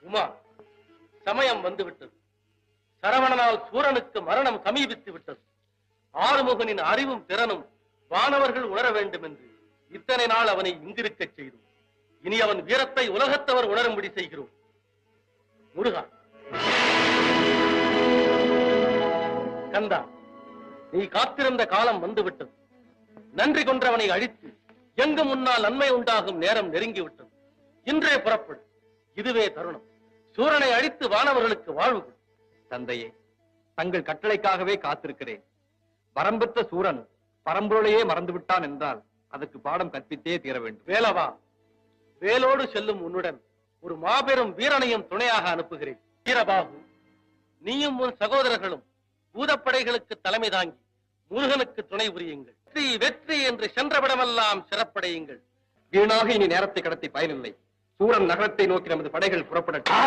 உமா, சமயம் வந்துவிட்டது. சரவணனால் சூரனுக்கு மரணம் சமீபித்து விட்டது. ஆறுமுகனின் அறிவும் திறனும் வானவர்கள் உணர வேண்டும் என்று இத்தனை நாள் அவனை இங்கிருக்கச் செய்தோம். இனி அவன் வீரத்தை உலகத்தவர் உணரும்படி செய்கிறோம். முருகா, கந்தா, நீ காத்திருந்த காலம் வந்துவிட்டது. நன்றி கொன்றவனை அழித்து எங்கு முன்னால் நன்மை உண்டாகும் நேரம் நெருங்கிவிட்டது. இன்றே புறப்படு. இதுவே தருணம். சூரனை அழித்து வானவர்களுக்கு வாழ்வு. தந்தையே, தங்கள் கட்டளைக்காகவே காத்திருக்கிறேன். வரம்பெற்ற சூரன் பரம்பொருளையே மறந்துவிட்டான் என்றால் அதற்கு பாடம் கற்பித்தே தீர வேண்டும். வேலவா, வேலோடு செல்லும் உன்னுடன் ஒரு மாபெரும் வீரனையும் துணையாக அனுப்புகிறேன். வீரபாகு, நீயும் உன் சகோதரர்களும் பூதப்படைகளுக்கு தலைமை தாங்கி முருகனுக்கு துணை புரியுங்கள். வெற்றி வெற்றி என்று சென்றவிடமெல்லாம் சிறப்படையுங்கள். வீணாக இனி நேரத்தை கடத்தி பயனில்லை. சூரன் நகரத்தை நோக்கி நமது படைகள் புறப்படட்டும்.